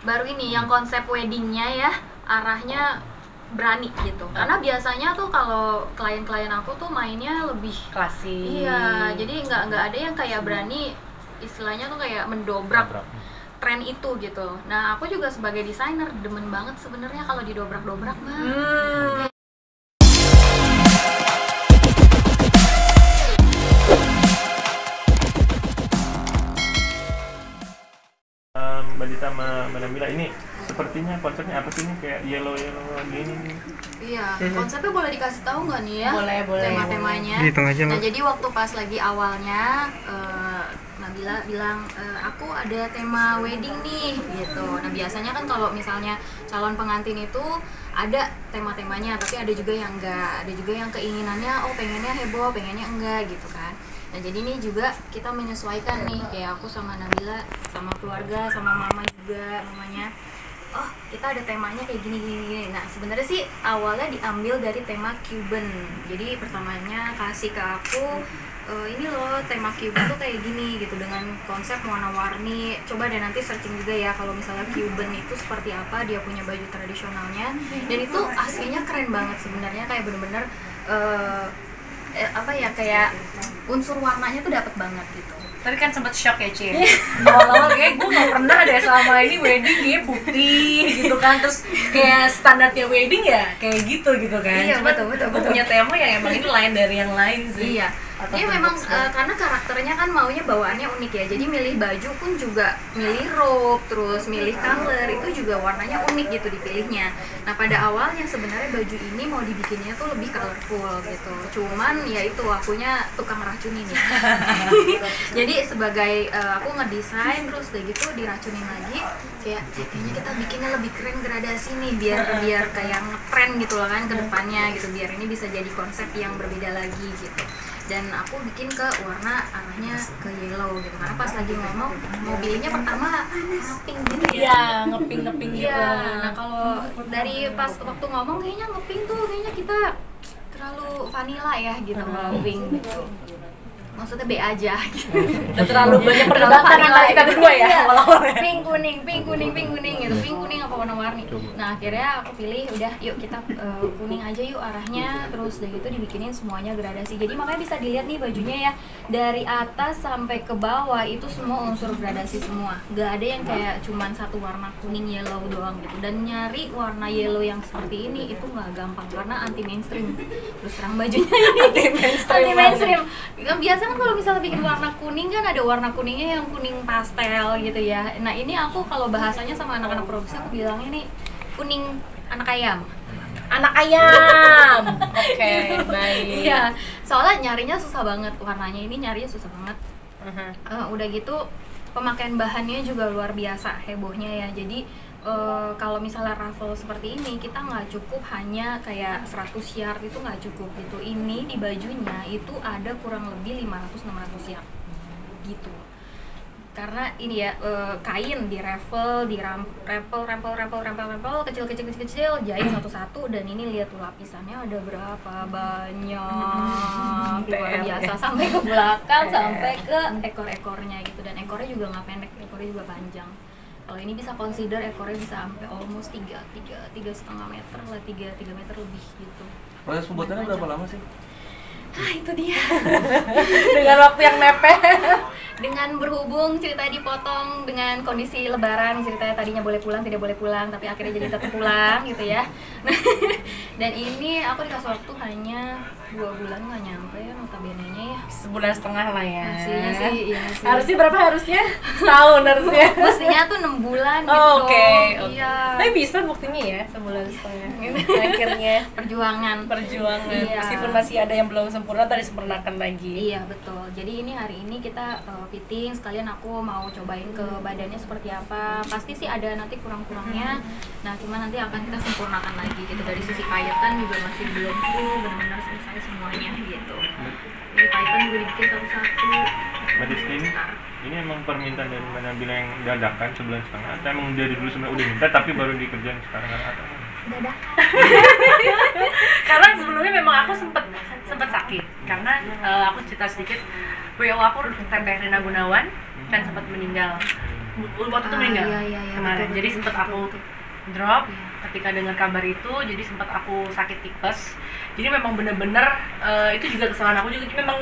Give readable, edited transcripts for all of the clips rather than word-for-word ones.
baru ini yang konsep weddingnya ya arahnya berani gitu. Karena biasanya tuh kalau klien-klien aku tuh mainnya lebih klasik. Iya, jadi nggak ada yang kayak berani istilahnya tuh kayak mendobrak tren itu gitu. Nah, aku juga sebagai desainer demen banget sebenarnya kalau didobrak-dobrak mah. Mbak Dita sama Mbak Nabila ini sepertinya konsepnya apa sih nih kayak yellow gini? Iya, konsepnya boleh dikasih tahu nggak nih ya? Boleh. Tema-temanya. Nah, jadi waktu pas lagi awalnya Nabila bilang aku ada tema wedding nih gitu. Nah, biasanya kan kalau misalnya calon pengantin itu ada tema-temanya, tapi ada juga yang enggak, ada juga yang keinginannya pengennya heboh, pengennya enggak gitu kan. Nah, jadi ini juga kita menyesuaikan nih, kayak aku sama Nabila, sama keluarga, sama mama juga, mamanya. Kita ada temanya kayak gini. Nah, sebenarnya sih awalnya diambil dari tema Cuban. Jadi pertamanya kasih ke aku, ini loh tema Cuban tuh kayak gini gitu, dengan konsep warna-warni. Coba deh nanti searching juga ya kalau misalnya Cuban itu seperti apa, dia punya baju tradisionalnya. Dan itu aslinya keren banget sebenarnya, kayak bener-bener kayak unsur warnanya tuh dapet banget gitu. Tapi kan sempet shock ya, Ci. Awal-awal kayak gue gak pernah deh selama ini wedding dia putih gitu kan. Terus kayak standarnya wedding ya kayak gitu kan. Iya, betul. Gue punya tema yang emang ini lain dari yang lain sih. Iya. Dia memang karena karakternya kan maunya bawaannya unik ya. Jadi milih baju pun juga milih robe, terus milih color itu juga warnanya unik gitu dipilihnya. Nah, pada awalnya sebenarnya baju ini mau dibikinnya tuh lebih colorful gitu. Cuman ya itu akunya tukang racunin ya. Jadi sebagai aku ngedesain terus udah gitu diracunin lagi, kayaknya kita bikinnya lebih keren gradasi nih biar kayak ngetrend gitu loh kan ke depannya gitu, biar ini bisa jadi konsep yang berbeda lagi gitu. Dan aku bikin ke warna arahnya ke yellow gitu, karena pas lagi ngomong mau pilihnya pertama ngepink gitu ya. Iya, ngepink gitu. Iya. Nah, kalau dari pas waktu ngomong kayaknya ngepink tuh kayaknya kita terlalu vanilla ya gitu kalau pink gitu. Maksudnya B aja gitu. Udah terlalu banyak perdebatan antara kita berdua ya awal-awal. Pink kuning gitu. Pink kuning apa warna-warni. Nah, akhirnya aku pilih udah yuk kita kuning aja yuk arahnya, terus udah gitu dibikinin semuanya gradasi. Jadi makanya bisa dilihat nih bajunya ya, dari atas sampai ke bawah itu semua unsur gradasi semua. Gak ada yang kayak cuman satu warna kuning yellow doang gitu. Dan nyari warna yellow yang seperti ini itu nggak gampang karena anti mainstream. Terus terang bajunya ini anti mainstream. Kan biasa kan kalau misalnya bikin warna kuning kan ada warna kuningnya yang kuning pastel gitu ya. Nah, ini aku kalau bahasanya sama anak-anak produksi aku bilangnya nih kuning anak ayam. Oke, baik. Iya, soalnya nyarinya susah banget, warnanya ini nyarinya susah banget. Udah gitu pemakaian bahannya juga luar biasa hebohnya ya. Jadi kalau misalnya raffle seperti ini kita nggak cukup hanya kayak 100 yard, itu nggak cukup gitu. Ini di bajunya itu ada kurang lebih 500-600 yard gitu. Karena ini ya kain di raffle, di rempel kecil, jahit satu-satu, dan ini lihat tuh lapisannya ada berapa banyak, luar biasa, sampai ke belakang, sampai ke ekor-ekornya gitu. Dan ekornya juga nggak pendek, ekornya juga panjang. Kalau ini bisa consider ekornya bisa sampai almost 3,5 meter lah, 3 meter lebih gitu. Proses pembuatannya berapa lama sih? Itu dia. Dengan waktu yang mepet. Dengan berhubung ceritanya dipotong dengan kondisi lebaran, ceritanya tadinya boleh pulang, tidak boleh pulang, tapi akhirnya jadi tetap pulang gitu ya. Dan ini aku dikasih waktu hanya 2 bulan, nggak nyampe ya notabene-nya ya. 1,5 bulan lah ya. Hasilnya sih, iya sih. Harusnya berapa harusnya? Setahun harusnya. Mestinya tuh 6 bulan gitu. Oke. Iya. Tapi bisa buktinya ya 1,5 bulan. Akhirnya perjuangan. Iya. Meskipun masih ada yang belum sempurna, tadi sempurnakan lagi. Iya, betul. Jadi ini hari ini kita fitting, sekalian aku mau cobain ke badannya seperti apa. Pasti sih ada nanti kurang-kurangnya. Nah, cuma nanti akan kita sempurnakan lagi gitu. Dari sisi payetan juga masih belum benar-benar selesai semuanya gitu. Jadi payetan juga dibikin satu-satu. Mbak Disti ini emang permintaan dari Mbak Nabila yang dadakan sebulan setengah, atau emang dari dulu sebenarnya udah minta tapi baru dikerjain sekarang atau Dadakan. Karena sebelumnya memang aku sempet sakit karena aku cerita sedikit, WO aku Teh Rina Gunawan kan sempat meninggal. waktu itu meninggal iya, kemarin. betul, Jadi betul, sempat betul, aku betul. drop Iya. ketika dengar kabar itu, jadi sempat aku sakit tipes. Jadi memang bener-bener itu juga kesalahan aku juga. Jadi memang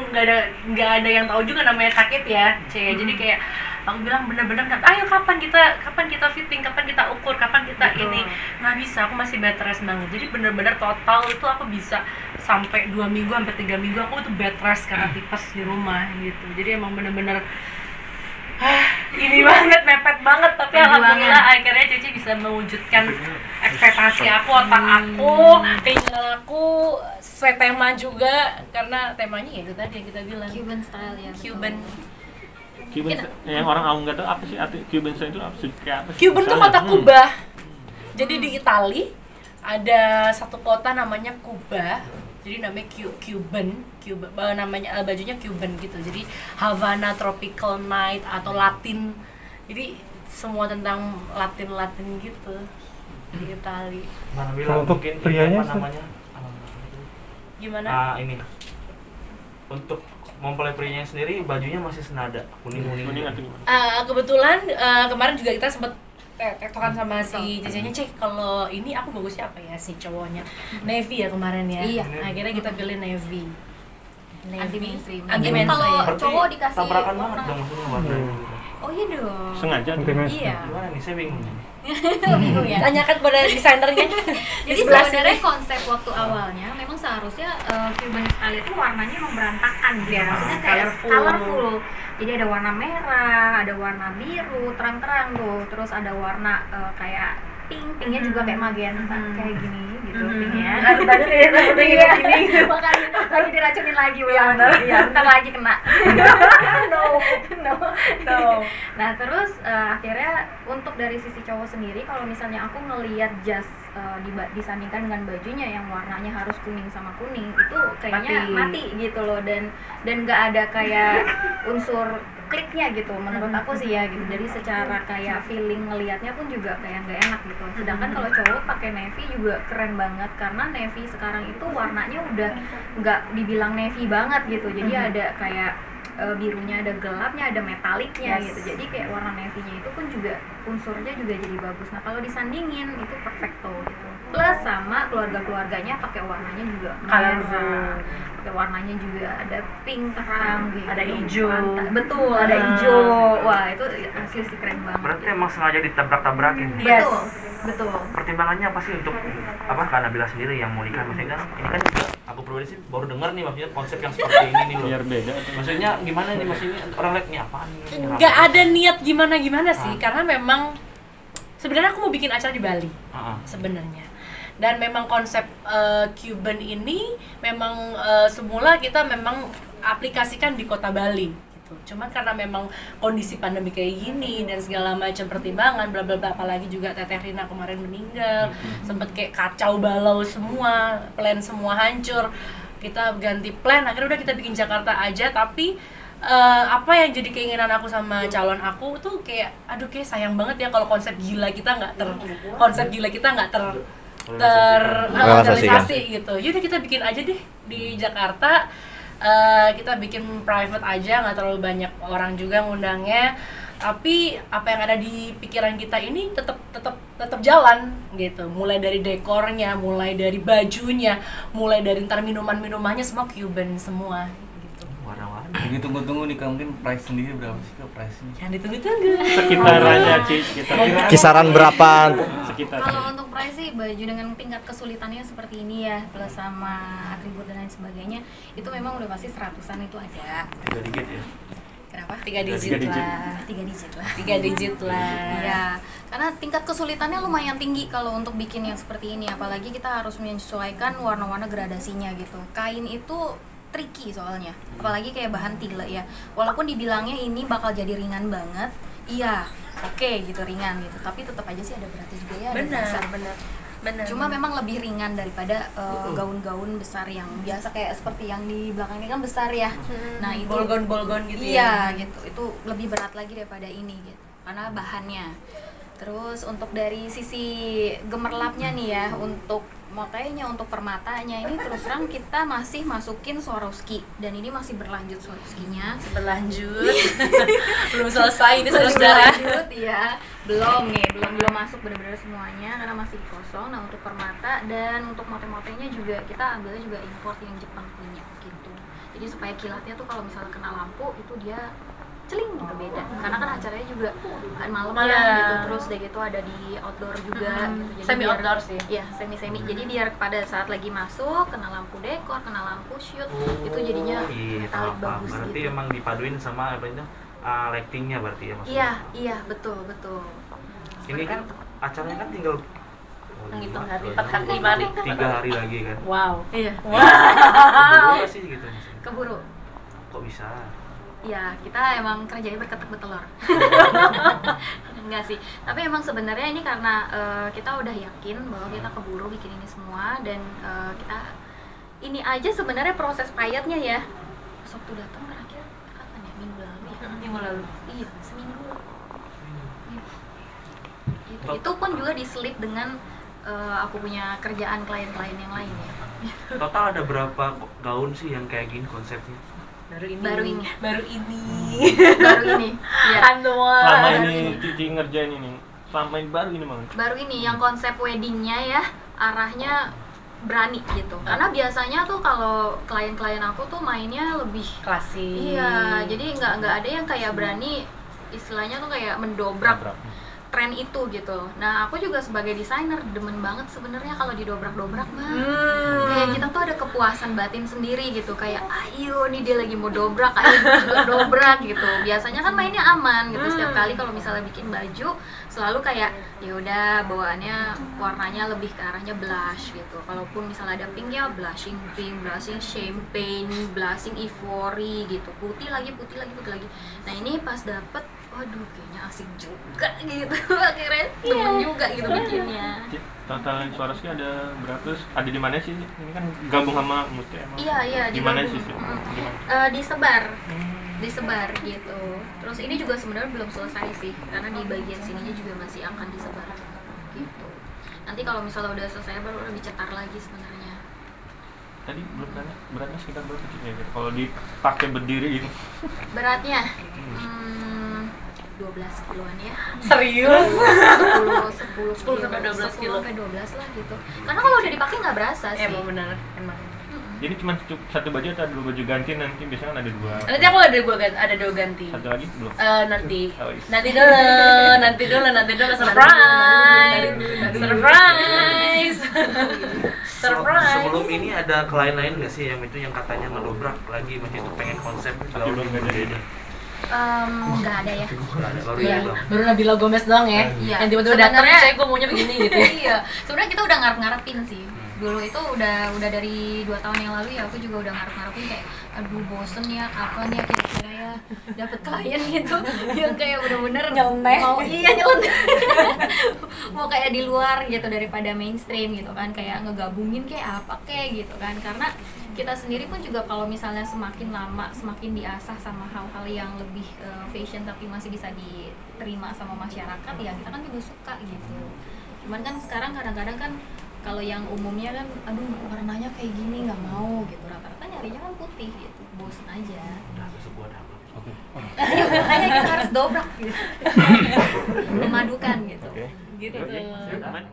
nggak ada yang tahu juga namanya sakit ya, Jadi kayak aku bilang bener-bener, ayo kapan kita fitting, kapan kita ukur, kapan kita Betul. ini. Nggak bisa, aku masih bed rest banget. Jadi bener-bener total itu aku bisa sampai 2 minggu sampai 3 minggu aku tuh bed rest karena tipes di rumah gitu. Jadi emang bener-bener ini banget, mepet banget, tapi Perjuangan. alhamdulillah akhirnya Cici bisa mewujudkan ekspektasi aku, otak aku, keinginan aku sesuai tema juga, karena temanya ya itu tadi yang kita bilang Cuban style ya. betul. Cuban. Cuban yang orang awam nggak tahu apa sih arti Cuban style itu apa sih, kayak apa sih? Cuban tuh Misalnya, kota Kuba. Jadi di Itali ada satu kota namanya Kuba. Jadi namanya Cuban, namanya bajunya Cuban gitu. Jadi Havana Tropical Night atau Latin. Jadi semua tentang Latin gitu di Itali. Mana Kalau bilang untuk mungkin prianya, apa namanya? Gimana? Ini untuk mempelai prianya sendiri bajunya masih senada kuning Kuning atau gimana? Kebetulan kemarin juga kita sempat tektokan sama si Cecenya, Cek kalau ini aku bagusnya apa ya, si cowoknya navy ya kemarin ya. Iya. Akhirnya kita pilih navy. Anti mainstream. Anti Jadi mainstream. kalau Berarti cowok dikasih tabrakan warna. banget dong maksudnya warna gitu. Oh iya dong. Sengaja tuh. Iya. Gimana nih, saya bingung. Bingung ya. Tanyakan pada desainernya. Jadi sebenarnya konsep waktu awalnya memang seharusnya Cuban style itu warnanya emang berantakan gitu. Iya, Maksudnya kayak colorful. colorful. Jadi ada warna merah, ada warna biru, terang-terang tuh. Terus ada warna kayak pinknya juga kayak magenta, kayak gini gitu pinknya. Tadi Iya, makanya lagi diracunin lagi Iya, bentar lagi kena. No. Nah terus akhirnya untuk dari sisi cowok sendiri, kalau misalnya aku ngelihat jas disandingkan dengan bajunya yang warnanya harus kuning sama kuning, itu kayaknya mati gitu loh, dan nggak ada kayak unsur kliknya gitu menurut aku sih ya gitu. Jadi secara kayak feeling ngelihatnya pun juga kayak nggak enak gitu. Sedangkan kalau cowok pakai navy juga keren banget, karena navy sekarang itu warnanya udah nggak dibilang navy banget gitu. Jadi ada kayak birunya, ada gelapnya, ada metaliknya gitu. Jadi kayak warna navy-nya itu pun juga unsurnya juga jadi bagus. Nah kalau disandingin itu perfecto gitu. Plus sama keluarganya pakai warnanya juga merah, pakai warnanya juga ada pink terang gitu, Ada hijau. betul, ada hijau. Wah itu asli sih keren banget. Berarti emang sengaja ditabrak-tabrakin. Yes. Betul. Pertimbangannya apa sih untuk apa? Karena Nabila sendiri yang mau nikah, maksudnya kan ini kan juga aku pribadi sih baru dengar nih maksudnya konsep yang seperti ini nih loh. Biar beda atau Maksudnya gimana nih, maksudnya orang lihat nih apaan nih? Nggak ada niat gimana sih, karena memang sebenarnya aku mau bikin acara di Bali sebenarnya. Dan memang konsep Cuban ini memang semula kita memang aplikasikan di kota Bali gitu. Cuman karena memang kondisi pandemi kayak gini dan segala macam pertimbangan bla bla bla, apalagi juga Teteh Rina kemarin meninggal, sempet kayak kacau balau semua, plan semua hancur. Kita ganti plan, akhirnya udah kita bikin Jakarta aja. Tapi apa yang jadi keinginan aku sama calon aku tuh kayak aduh kayak sayang banget ya kalau konsep gila kita nggak terrealisasi gitu. Yaudah kita bikin aja deh di Jakarta, kita bikin private aja, nggak terlalu banyak orang juga ngundangnya, tapi apa yang ada di pikiran kita ini tetap jalan gitu. Mulai dari dekornya, mulai dari bajunya, mulai dari ntar minumannya semua Cuban semua gitu. Warna-warna. Jadi tunggu-tunggu nih, mungkin price sendiri berapa sih kak price-nya? Jangan ditunggu-tunggu. sekitarannya Kisaran berapa? sekitar Kalau untuk price sih baju dengan tingkat kesulitannya seperti ini ya, plus sama atribut dan lain sebagainya, itu memang udah pasti 100-an itu ada. 3 digit ya. Kenapa? 3 digit lah. 3 digit lah. 3 digit lah. Iya, karena tingkat kesulitannya lumayan tinggi kalau untuk bikin yang seperti ini, apalagi kita harus menyesuaikan warna-warna gradasinya gitu. Kain itu tricky soalnya, apalagi kayak bahan tile ya. Walaupun dibilangnya ini bakal jadi ringan banget, iya, oke gitu ringan gitu, tapi tetap aja sih ada beratnya juga ya. Benar. Cuma memang lebih ringan daripada gaun-gaun besar yang biasa kayak seperti yang di belakang ini kan besar ya. Nah itu bolgon gitu iya, gitu. Itu lebih berat lagi daripada ini gitu, karena bahannya. Terus untuk dari sisi gemerlapnya nih ya, makanya untuk permatanya ini terus terang kita masih masukin Swarovski dan ini masih berlanjut Swarovskinya. Berlanjut. Belum selesai ini saudara. Berlanjut ya. Belum masuk benar-benar semuanya karena masih kosong. Nah, untuk permata dan untuk mote-motenya juga kita ambilnya juga import yang Jepang punya gitu. Jadi supaya kilatnya tuh kalau misalnya kena lampu itu dia celing gitu beda, karena kan acaranya juga malam ya gitu, terus udah gitu ada di outdoor juga gitu. Jadi semi outdoor sih. Iya, semi. Jadi biar pada saat lagi masuk kena lampu dekor, kena lampu shoot, itu jadinya metalik bagus. Berarti gitu. emang dipaduin sama apa itu? Lightingnya berarti ya maksudnya. Iya, betul. Ini kan acaranya kan tinggal Menghitung hari, 4 hari, 5 hari. 3 hari lagi kan. Wow. Iya. Keburu nggak sih gitu maksudnya? Keburu. Kok bisa? Ya, kita emang kerjanya berketek betelor. Enggak sih, tapi emang sebenarnya ini karena kita udah yakin bahwa kita keburu bikin ini semua dan kita ini aja sebenarnya proses payatnya ya. Waktu datang terakhir kapan ya? Minggu lalu ya? Minggu lalu. Iya, seminggu. Itu pun juga diselip dengan aku punya kerjaan klien-klien yang lain ya. Total ada berapa gaun sih yang kayak gini konsepnya? Baru ini. Baru ini. Iya. Selama ini Cici ngerjain ini, selama ini baru ini banget. Baru ini yang konsep weddingnya ya, arahnya berani gitu. Karena biasanya tuh kalau klien-klien aku tuh mainnya lebih klasik. Iya, jadi nggak ada yang kayak berani, istilahnya tuh kayak mendobrak tren itu gitu. Nah, aku juga sebagai desainer demen banget sebenarnya kalau didobrak-dobrak mah. Kayak kita tuh ada kepuasan batin sendiri gitu. Kayak ayo nih dia lagi mau dobrak, ayo juga dobrak gitu. Biasanya kan mainnya aman gitu. Setiap kali kalau misalnya bikin baju selalu kayak ya udah bawaannya warnanya lebih ke arahnya blush gitu. Kalaupun misalnya ada pink ya blushing pink, blushing champagne, blushing ivory gitu. Putih lagi. Nah, ini pas dapet waduh kayaknya asik juga gitu. Akhirnya temen juga gitu bikinnya. Total Swarovski ada berapa? Ada di mana sih? Ini kan gabung sama Mute emang. Iya, di mana sih? Disebar gitu. Terus ini juga sebenarnya belum selesai sih, karena di bagian sininya juga masih akan disebar gitu. Nanti kalau misalnya udah selesai baru lebih cetar lagi sebenarnya. Tadi belum tanya beratnya sekitar berapa sih ya? Kalau dipakai berdiri ini. Beratnya 12 kiloan ya. Serius? 10 sampai 12 kilo. Sampai 12 lah gitu. Karena kalau udah dipakai nggak berasa sih. Emang benar. Jadi cuma satu baju atau dua baju ganti nanti biasanya kan ada dua. Nanti aku ada dua ganti. Satu lagi belum? Nanti. Oh, iya. Nanti dulu surprise. Sebelum ini ada klien lain nggak sih yang itu yang katanya ngedobrak lagi masih itu pengen konsep gaun belum yang berbeda? Nggak ada ya. Baru Iya, ini doang. baru Nabila Gomez doang ya. Iya. Yang tiba-tiba datang, Sebenarnya- saya gue maunya begini gitu. Iya, sebenarnya kita udah ngarep-ngarepin sih. Dulu itu udah dari 2 tahun yang lalu ya, aku juga udah ngarep-ngarepin kayak aduh bosen ya, kapan ya kira-kira ya dapet klien gitu yang kayak bener-bener Nyeleneh. nyeleneh mau kayak di luar gitu daripada mainstream gitu kan, kayak ngegabungin kayak apa kayak gitu kan. Karena kita sendiri pun juga kalau misalnya semakin lama semakin diasah sama hal-hal yang lebih fashion tapi masih bisa diterima sama masyarakat ya kita kan juga suka gitu. Cuman kan sekarang kadang-kadang kan kalau yang umumnya kan aduh warnanya kayak gini nggak mau gitu, rata-rata nyarinya kan putih gitu, bosen aja. Udah sebuah apa? Oke. Ya makanya kita harus dobrak gitu memadukan gitu. Oke. Gitu. Aman.